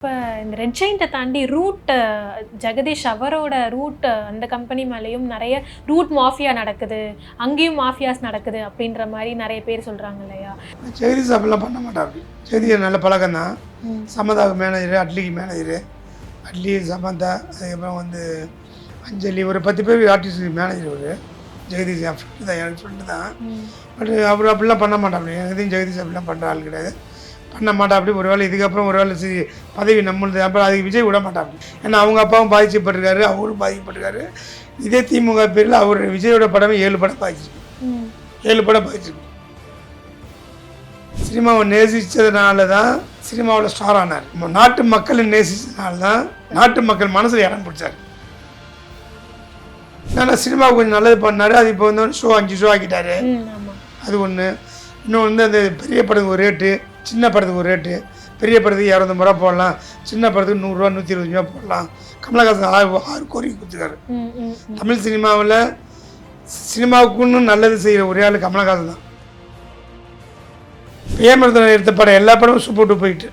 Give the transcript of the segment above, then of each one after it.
இப்ப இந்த ரெட் ஜெயண்ட்ட தாண்டி ரூட் ஜெகதீஷ் அவரோட ரூட் அந்த கம்பெனி மேலேயும் நிறைய ரூட் மாஃபியா நடக்குது, அங்கேயும் மாஃபியாஸ் நடக்குது அப்படின்ற மாதிரி நிறைய பேர் சொல்றாங்க இல்லையா? ஜெகதீஷ் அப்படிலாம் பண்ண மாட்டாப்படி. ஜெகதீஷ் நல்ல பழக்கம் தான். சமதாவுக்கு மேனேஜரு, அட்லிக்கு மேனேஜரு, அட்லி சமந்தா, அதுக்கப்புறம் வந்து அஞ்சலி, ஒரு 10 பேர் ஆர்டிஸ்ட் மேனேஜர். ஒரு ஜெகதீஷ் என் ஃப்ரெண்டு தான், எனக்கு ஃப்ரெண்டு தான். பட் அவர் அப்படிலாம் பண்ண மாட்டாப்படி. எதையும் ஜெகதீஷ் அப்படிலாம் பண்ணுற ஆள் கிடையாது, பண்ண மாட்டாப்படி. ஒரு வேளை இதுக்கப்புறம் ஒரு வேளை சரி பதவி நம்மளுது, அப்புறம் அதுக்கு விஜய் விட மாட்டாப்படி. ஏன்னா அவங்க அப்பாவும் பாதிக்கப்பட்டிருக்காரு, அவரும் பாதிக்கப்பட்டிருக்காரு. இதே திமுக பேரில் அவர் விஜயோட படமே 7 படம் பாதிச்சிருக்கு. 7 படம் பாதிச்சிருக்கு. சினிமாவை நேசித்ததுனால தான் சினிமாவில் ஸ்டார் ஆனார். நாட்டு மக்களை நேசித்ததுனால தான் நாட்டு மக்கள் மனசில் இடம் பிடிச்சார். ஏன்னா சினிமாவுக்கு கொஞ்சம் நல்லது பண்ணார். அது இப்போ வந்து 5 ஷோ ஆக்கிட்டாரு. அது ஒன்று. இன்னொன்று வந்து அந்த பெரிய படத்துக்கு ஒரு ரேட்டு, சின்ன படத்துக்கு ஒரு ரேட்டு. பெரிய படத்துக்கு 250 ரூபா போடலாம், சின்ன படத்துக்கு 100 ரூபா 120 ரூபா போடலாம். கமலஹாசன் 6 கோரிக்கை கொடுத்துருக்காரு. தமிழ் சினிமாவில் சினிமாவுக்குன்னு நல்லது செய்கிற ஒரே ஆள் கமலஹாசன் தான். ஏமரத்தில் எடுத்த படம் எல்லா படமும் சூப்பர் போயிட்டு,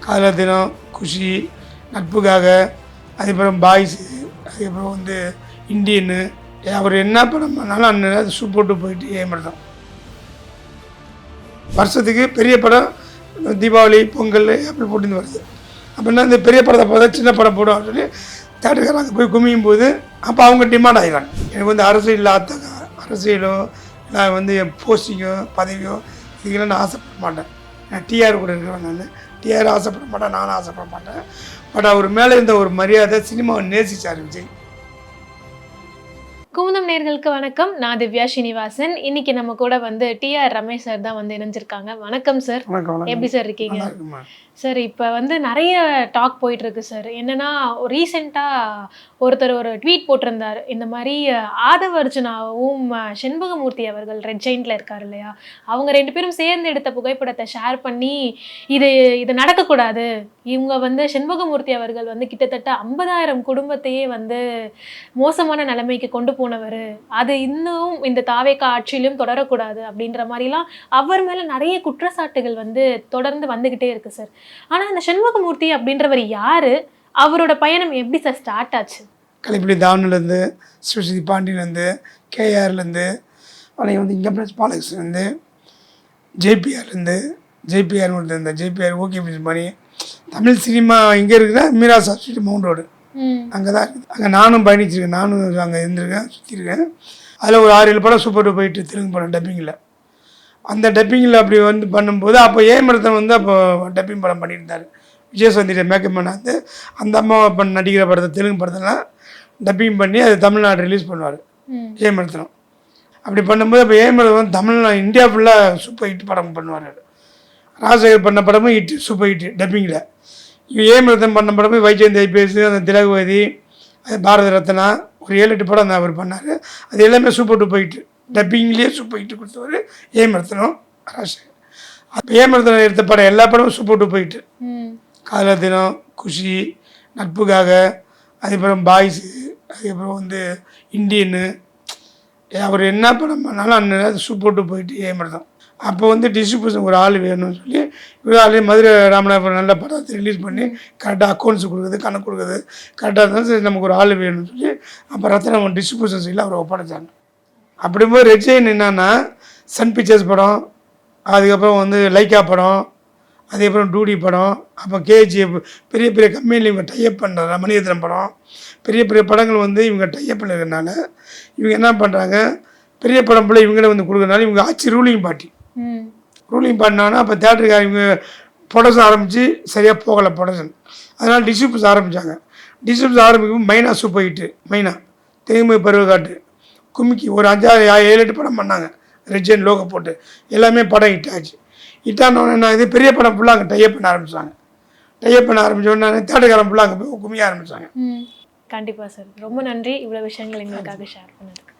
காதலர் தினம், குஷி, நட்புக்காக, அதுக்கப்புறம் பாய்ஸு, அதுக்கப்புறம் வந்து இண்டியனு, அவர் என்ன படம் பண்ணாலும் அந்த சூப்பர் போயிட்டு ஏமரதம். வருஷத்துக்கு பெரிய படம் தீபாவளி, பொங்கல் அப்படி போட்டு வருது. அப்படின்னா இந்த பெரிய படத்தை பார்த்தா சின்ன படம் போடும் அப்படின்னு சொல்லி தேட்டருக்காரங்க போய் குமியும் போது அப்போ அவங்க டிமாண்ட் ஆகிறாங்க. எனக்கு வந்து அரசியலோ இல்லை வந்து போஸ்டிங்கோ பதவியோ இதுக்கெல்லாம் நான் ஆசைப்பட மாட்டேன். நான் டிஆர் கூட இருக்கிறேன். நான் டிஆர் ஆசைப்பட மாட்டேன், நானும் ஆசைப்பட மாட்டேன். பட் அவர் மேலே இருந்த ஒரு மரியாதை சினிமாவை நேசிச்சார் விஜய். குமுதம் நேயர்களுக்கு வணக்கம். நான் திவ்யா ஸ்ரீனிவாசன். இன்னைக்கு நம்ம கூட வந்து டிஆர் ரமேஷ் சார் தான் வந்து இணைஞ்சிருக்காங்க. வணக்கம் சார். எப்படி சார் இருக்கீங்க சார்? இப்போ வந்து நிறைய டாக் போயிட்டு இருக்கு சார். என்னன்னா ரீசெண்டாக ஒருத்தர் ஒரு ட்வீட் போட்டிருந்தார். இந்த மாதிரி ஆதவ அர்ஜுனாவும் செண்பகமூர்த்தி அவர்கள் ரெட் ஜெயிண்ட்ல இருக்காரு இல்லையா, அவங்க 2 பேரும் சேர்ந்து எடுத்த புகைப்படத்தை ஷேர் பண்ணி இது நடக்கக்கூடாது, இவங்க வந்து செண்பகமூர்த்தி அவர்கள் வந்து கிட்டத்தட்ட 50,000 குடும்பத்தையே வந்து மோசமான நிலைமைக்கு கொண்டு போனவர், அது இன்னும் இந்த தாவேகா ஆட்சியிலும் தொடரக்கூடாது அப்படின்ற மாதிரிலாம் அவர் மேலே நிறைய குற்றச்சாட்டுகள் வந்து தொடர்ந்து வந்துக்கிட்டே இருக்கு சார். ஆனால் இந்த செண்பகமூர்த்தி அப்படின்றவர் யாரு, அவரோட பயணம் எப்படி சார் ஸ்டார்ட் ஆச்சு? கலைப்பிடி தாவனிலேருந்து, ஸ்ரீ பாண்டியிலேருந்து, கேஆர்லேருந்து, அவனை வந்து இங்கே பாலகிருஷ்ணன்லேருந்து, ஜேபிஆர் ஒருத்தர், இந்த ஜேபிஆர் ஓகே பண்ணி தமிழ் சினிமா இங்கே இருக்குன்னா மீரா சாஸ்திரி மவுண்ட் ரோடு அங்கே தான் இருக்குது. அங்கே நானும் பயணிச்சிருக்கேன், நானும் அங்கே இருந்திருக்கேன், சுற்றிருக்கேன். அதில் ஒரு 6-7 படம் சூப்பர் போயிட்டு தெலுங்கு படம் டப்பிங்கில். அந்த டப்பிங்கில் அப்படி வந்து பண்ணும்போது அப்போ ஏமரத்தன் வந்து அப்போ டப்பிங் படம் பண்ணியிருந்தார். விஜயசந்திர மேக்கப் பண்ணாது அந்த அம்மா நடிக்கிற படத்தை தெலுங்கு படத்தெல்லாம் டப்பிங் பண்ணி அது தமிழ்நாடு ரிலீஸ் பண்ணுவார் ஏமரத்தனம். அப்படி பண்ணும்போது அப்போ ஏமரத்தன் வந்து தமிழ்நாடு இந்தியா ஃபுல்லாக சூப்பர் ஹிட் படம் பண்ணுவார். ராஜசேகர் பண்ண படமும் ஹிட், சூப்பர் ஹிட் டப்பிங்கில். ஏமரத்தன் பண்ண படமும் வைஜெயந்தி ஐபிஎஸ், அந்த திலகவதி, அது பாரத ரத்னா, ஒரு 7-8 படம் தான் அவர் பண்ணார். அது எல்லாமே சூப்பர் டூப்பர் ஹிட், டப்பிங்லேயே சூப்பர் ஹிட் கொடுத்தவர் ஏமரத்தனம், ராஜசேகர். அப்போ ஏமரத்தனம் எடுத்த படம் எல்லா படமும் சூப்பர் டூப்பர் ஹிட். காதலர் தினம், குஷி, நட்புக்காக, அதுக்கப்புறம் பாய்ஸு, அதுக்கப்புறம் வந்து இண்டியனு, அவர் என்ன படம் பண்ணாலும் அந்த சூப்பர் டூப்பர் ஹிட் ஏமரத்தனம். அப்போ வந்து டிஸ்ட்ரிபியூஷன் ஒரு ஆள் வேணும்னு சொல்லி ஒரு ஆள் மதுரை ராமநாதபுரம் நல்ல படத்தை ரிலீஸ் பண்ணி கரெக்டாக அக்கௌண்ட்ஸ் கொடுக்குறது, கணக்கு கொடுக்குறது கரெக்டாக இருந்தாலும் சரி நமக்கு ஒரு ஆள் வேணும்னு சொல்லி அப்போ ரத்னம் டிஸ்ட்ரிபியூஷன் சைடில் அவர் ஒப்படைச்சாங்க. அப்படிங்கும்போது ரெட் ஜெயின் என்னன்னா சன் பிக்சர்ஸ் படம், அதுக்கப்புறம் வந்து லைக்கா படம், அதுக்கப்புறம் டூடி படம், அப்போ கேஜிஎஃப், பெரிய பெரிய கம்பெனியில் இவங்க டைப் பண்ணுறாங்க. மணிரத்னம் படம், பெரிய பெரிய படங்கள் வந்து இவங்க டைப் பண்ணுறதுனால இவங்க என்ன பண்ணுறாங்க, பெரிய படம் போல் இவங்களே வந்து கொடுக்குறதுனால இவங்க ஆட்சி ரூலிங் பார்ட்டி பண்ணாங்கன்னா அப்போ தேட்டருக்கு இவங்க ப்ரொடக்ஷன் ஆரம்பித்து சரியாக போகலை ப்ரொடக்ஷன். அதனால் டிஸ்ட்ரிபியூஷன் ஆரம்பித்தாங்க. டிஸ்ட்ரிபியூஷன் ஆரம்பிக்கும் மைனா சூப்பர் ஹிட்டு, மைனா, தெலுங்கு பருவக்காட்டு, கும்மிக்கி, ஒரு 5-6-7-8 படம் பண்ணாங்க ரெட் ஜெயின் லோகோ போட்டு. எல்லாமே படம் ஹிட் ஆச்சு. ஹிட்டானோடனே என்ன இது பெரிய படம் ஃபுல்லாக அங்கே டைப் பண்ண ஆரம்பித்தாங்க. டைப் பண்ண ஆரம்பித்தோடனே தேட்டருக்காரன் ஃபுல்லாக அங்கே போய் கும்மிய ஆரம்பித்தாங்க. கண்டிப்பாக சார், ரொம்ப நன்றி இவ்வளோ விஷயங்கள் எங்களுக்காக ஷேர் பண்ணதுக்கு.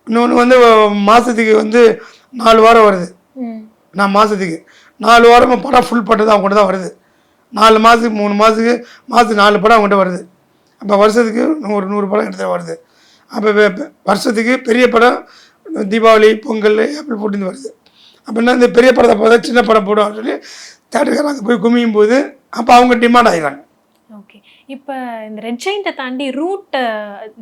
இன்னொன்று வந்து மாதத்துக்கு வந்து 4 வாரம் வருது. நான் மாதத்துக்கு 4 வாரமாக படம் ஃபுல் பட்டு தான் அவங்கள்ட்ட தான் வருது. 4 மாதத்துக்கு 3 மாதத்துக்கு 4 படம் அவங்கள்ட்ட வருது. அப்போ வருஷத்துக்கு ஒரு 100 படம் எடுத்து வருது. அப்போ வருஷத்துக்கு பெரிய படம் தீபாவளி, பொங்கல் அப்படி போட்டு வருது. அப்படின்னா இந்த பெரிய படத்தை பார்த்தா சின்ன படம் போடும் சொல்லி தேட்டருக்காரங்க அங்கே போய் குமியும் போது அப்போ அவங்க டிமாண்ட் ஆகிடுறாங்க. ஓகே. இப்போ இந்த ரெட் ஜெயிண்ட்டை தாண்டி ரூட்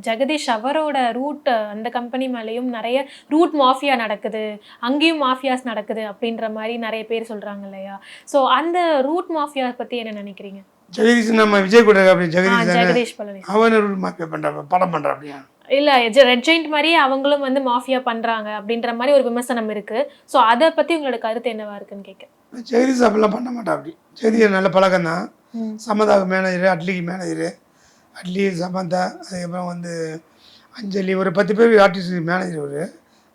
ஜெகதீஷ் அவரோட ரூட் அந்த கம்பெனி மேலேயும் நிறைய ரூட் மாஃபியா நடக்குது, அங்கேயும் மாஃபியாஸ் நடக்குது அப்படின்ற மாதிரி நிறைய பேர் சொல்கிறாங்க இல்லையா? ஸோ அந்த ரூட் மாஃபியா பற்றி என்ன நினைக்கிறீங்க? ஜெகதீஷ் நம்ம விஜய் கூட அப்படி ஜெகதீஷ் பழனி அவன் ரூட் மாஃபியா பண்ணுறாங்க, படம் பண்ணுறான் அப்படியா? இல்லை, ரெட் ஜெயிண்ட் மாதிரியே அவங்களும் வந்து மாஃபியா பண்ணுறாங்க அப்படின்ற மாதிரி ஒரு விமர்சனம் இருக்குது. ஸோ அதை பற்றி உங்களோட கருத்து என்னவா இருக்குன்னு கேட்க. ஜெகதீஷ் அப்படிலாம் பண்ண மாட்டான். அப்படி ஜெகதீஷ் நல்ல பழக்கம் தான். சமதாவுக்கு மேனேஜரு, அட்லிக்கு மேனேஜரு, அட்லி, சமந்தா, அதுக்கப்புறம் வந்து அஞ்சலி, ஒரு 10 பேர் ஆர்டிஸ்ட் மேனேஜர். ஒரு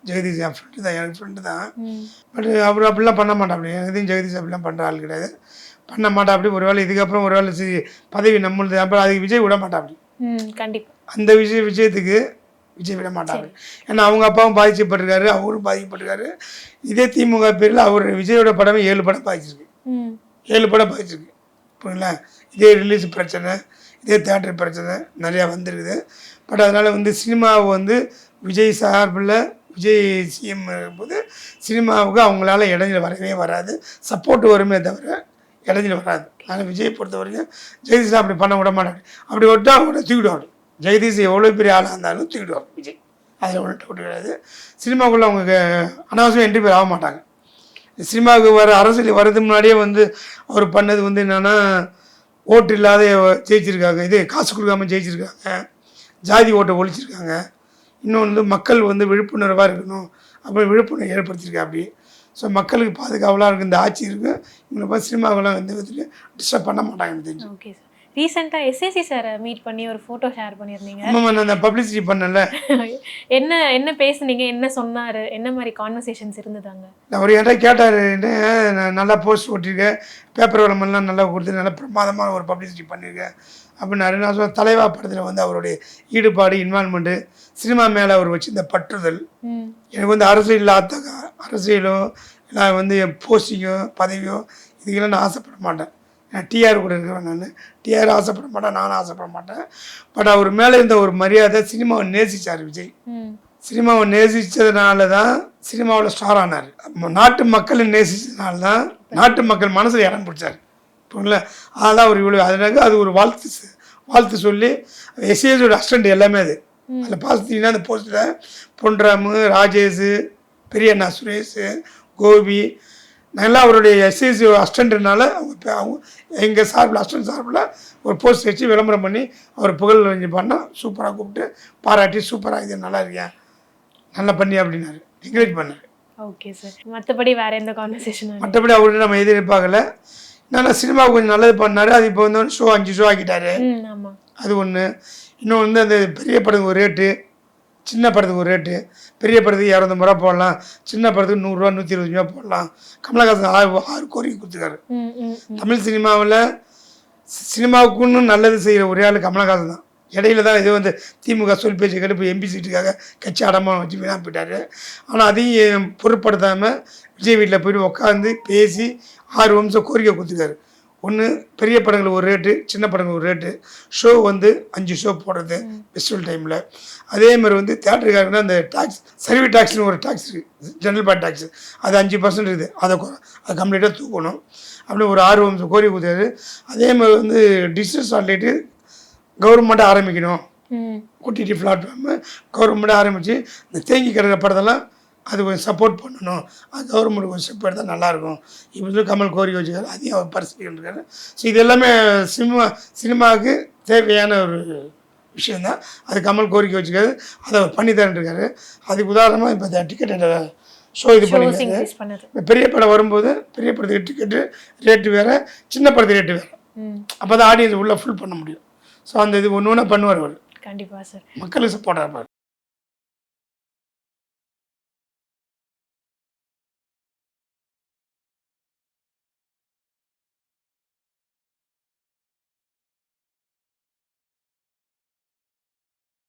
ஜெகதீஷ் என் ஃப்ரெண்டு தான், எனக்கு ஃப்ரெண்டு தான். பட் அவர் அப்படிலாம் பண்ண மாட்டான். அப்படி எதையும் ஜெகதீஷ் அப்படிலாம் பண்ணுற ஆள் கிடையாது, பண்ண மாட்டா. அப்படி ஒரு வேளை இதுக்கப்புறம் ஒரு வேளை பதவி நம்மளுது, அப்புறம் அதுக்கு விஜய் விட மாட்டா. அப்படி கண்டிப்பாக அந்த விஷயத்துக்கு விஜய் விட மாட்டாங்க. ஏன்னா அவங்க அப்பாவும் பாதிக்கப்பட்டிருக்காரு, அவரும் பாதிக்கப்பட்டிருக்காரு. இதே திமுக பேரில் அவர் விஜயோட படமே 7 படம் பாதிச்சிருக்கு, 7 படம் பாதிச்சிருக்கு. புரியுங்களா? இதே ரிலீஸ் பிரச்சனை, இதே தேட்டர் பிரச்சனை நிறையா வந்துருக்குது. பட் அதனால் வந்து சினிமாவை வந்து விஜய் சார்பில் விஜய் சிஎம் இருக்கும்போது சினிமாவுக்கு அவங்களால இடைஞ்சல் வரவே வராது, சப்போர்ட் வருமே தவிர இடைஞ்சல் வராது. ஆனால் விஜய் பொறுத்த வரைக்கும் ஜெகதீஷ் அப்படி பண்ண விட மாட்டாங்க. அப்படி விட்டா அவங்கள தூக்கிடுவாங்க. ஜெகதீஷ் எவ்வளோ பெரிய ஆளாக இருந்தாலும் தூக்கிடுவாங்க விஜய், அதில் ஒன்றும் டவுட் கிடையாது. சினிமாவுக்குள்ளே அவங்க அனாவசியம் என்ட்ரி பேர் ஆக மாட்டாங்க. சினிமாவுக்கு வர அரசியல் வர்றதுக்கு முன்னாடியே வந்து அவர் பண்ணது வந்து என்னென்னா, ஓட்டு இல்லாத ஜெயிச்சிருக்காங்க, இது காசு கொடுக்காம ஜெயிச்சிருக்காங்க, ஜாதி ஓட்டை ஒழிச்சிருக்காங்க. இன்னொன்று வந்து மக்கள் வந்து விழிப்புணர்வாக இருக்கணும், அப்படி விழிப்புணர்வு ஏற்படுத்தியிருக்கா. அப்படி ஸோ மக்களுக்கு பாதுகாவலாக இருக்குது இந்த ஆட்சி இருக்குது. இவங்களை பார்த்து சினிமாவெல்லாம் எந்த விதத்துலையும் டிஸ்டர்ப் பண்ண மாட்டாங்க எனக்கு தெரிஞ்சு. Okay sir. ரீசெண்டாக எஸ்எஸ்சி சாரை மீட் பண்ணி ஒரு ஃபோட்டோ ஷேர் பண்ணியிருந்தீங்க. ஆமாம், நான் அந்த பப்ளிசிட்டி பண்ணல. என்ன பேசுனீங்க, என்ன சொன்னார், என்ன மாதிரி கான்வர்சேஷன்ஸ் இருந்ததாங்க? அவர் என்கிட்ட கேட்டார், நான் நல்லா போஸ்ட் ஓட்டியிருக்கேன், பேப்பர் விளம்பரம்லாம் நல்லா கொடுத்து நல்லா பிரமாதமான ஒரு பப்ளிசிட்டி பண்ணியிருக்கேன் அப்படின்னு. நான் சொல்ல தலைவா படத்தில் வந்து அவருடைய ஈடுபாடு, இன்வால்மெண்ட்டு, சினிமா மேலே அவர் வச்சிருந்த பற்றுதல். எனக்கு வந்து அரசியலோ இல்லை வந்து போஸ்டிங்கோ பதவியோ இதுக்கெல்லாம் நான் ஆசைப்பட மாட்டேன். நான் டிஆர் கூட இருக்கிறேன், நான் டிஆர் ஆசைப்பட மாட்டேன், நானும் ஆசைப்பட மாட்டேன். பட் அவர் மேலே இருந்த ஒரு மரியாதை, சினிமாவை நேசித்தார் விஜய். சினிமாவை நேசித்ததுனால தான் சினிமாவில் ஸ்டார் ஆனார். நாட்டு மக்களை நேசித்ததுனால தான் நாட்டு மக்கள் மனசில் இடம் பிடிச்சார். இப்போங்களா? அதெல்லாம் அவர் இவ்வளோ அதனால அது ஒரு வாழ்த்து சொல்லி எஸ்ஏஸோட அசிஸ்டண்ட் எல்லாமே அது அதில் பார்த்தீங்கன்னா அந்த போஸ்ட்டில் பொன்ராமு, ராஜேஷ், பெரியண்ணா சுரேஷ், கோபி நல்லா அவருடைய எஸ்எஸ்சி அசிஸ்டண்ட்னால அவங்க எங்கள் சார்பில் அசிஸ்டன்ட் சார்பில் ஒரு போஸ்ட் வச்சு விளம்பரம் பண்ணி அவர் புகழ் பண்ணால் சூப்பராக கூப்பிட்டு பாராட்டி, சூப்பராக இது நல்லா இருக்கியா, நல்லா பண்ணி அப்படின்னாரு, என்கரேஜ் பண்ணார். Okay sir. மற்றபடி வேறு எந்த கான்வர்சேஷன்? மற்றபடி அவர்கிட்ட நம்ம எதிர்பார்க்கல. என்னன்னா சினிமாவுக்கு கொஞ்சம் நல்லது பண்ணார். அது இப்போ வந்து 5 ஷோ ஆக்கிட்டாரு, அது ஒன்று. இன்னொன்று வந்து அந்த பெரிய படத்துக்கு ஒரு ரேட்டு, சின்ன படத்துக்கு ஒரு ரேட்டு. பெரிய படத்துக்கு 250 ரூபா போடலாம், சின்ன படத்துக்கு 100 ரூபா 120 ரூபா போடலாம். கமலஹாசன் 6 கோரிக்கை கொடுத்துருக்காரு. தமிழ் சினிமாவுக்குன்னு நல்லது செய்கிற ஒரே ஆள் கமலஹாசன் தான். இடையில தான் இது வந்து திமுக சொல் பேச்சு கேட்டு இப்போ எம்பி சீட்டுக்காக கட்சி அடமானம் வச்சு வீணாக போயிட்டார். ஆனால் அதையும் பொருட்படுத்தாமல் விஜய் வீட்டில் போய்ட்டு உட்காந்து பேசி 6 வருஷம் கோரிக்கை கொடுத்துருக்காரு. ஒன்று பெரிய படங்களுக்கு ஒரு ரேட்டு, சின்ன படங்களுக்கு ஒரு ரேட்டு, ஷோ வந்து 5 ஷோ போடுறது ஃபெஸ்டிவல் டைமில். அதே மாதிரி வந்து தேட்டருக்காரங்கன்னா அந்த டேக்ஸ், சர்வீஸ் டேக்ஸ்னு ஒரு டேக்ஸ் இருக்குது, ஜென்ரல் பார்ட் டேக்ஸ், அது 5% இருக்குது, அதை கம்ப்ளீட்டாக தூக்கணும். அப்படி ஒரு 6 வருஷம் கோரிக்கை கொடுத்தாரு. அதே மாதிரி வந்து டிஜிட்டல் சாட்டிலைட்டு கவர்மெண்ட்டாக ஆரம்பிக்கணும், ஓடிடி பிளாட்ஃபார்மு கவர்மெண்ட்டாக ஆரம்பித்து இந்த தேங்கி கிடக்கிற படத்தெல்லாம் அது கொஞ்சம் சப்போர்ட் பண்ணணும், அது கவர்மெண்ட் கொஞ்சம் ஸ்டெப் எடுத்தால் நல்லாயிருக்கும். இப்போ வந்து கமல் கோரிக்கை வச்சுக்காரு, அதையும் அவர் பரிசீலிக்கின்றாரு. ஸோ இது எல்லாமே சினிமாவுக்கு தேவையான ஒரு விஷயந்தான். அது கமல் கோரிக்கை வச்சுக்காரு, அதை அவர் பண்ணி தரேன்ருக்காரு. அதுக்கு உதாரணமாக இப்போ டிக்கெட் ஷோ இது பண்ணியிருக்காரு. பெரிய படம் வரும்போது பெரிய படத்துக்கு டிக்கெட்டு ரேட்டு வேறு, சின்ன படத்துக்கு ரேட்டு வேறு. அப்போ தான் ஆடியன்ஸ் உள்ளே ஃபுல் பண்ண முடியும். ஸோ அந்த இது ஒன்று ஒன்றா பண்ணுவார் அவர். கண்டிப்பாக சார். மக்களுக்கு சப்போர்ட்டாக இருப்பார்.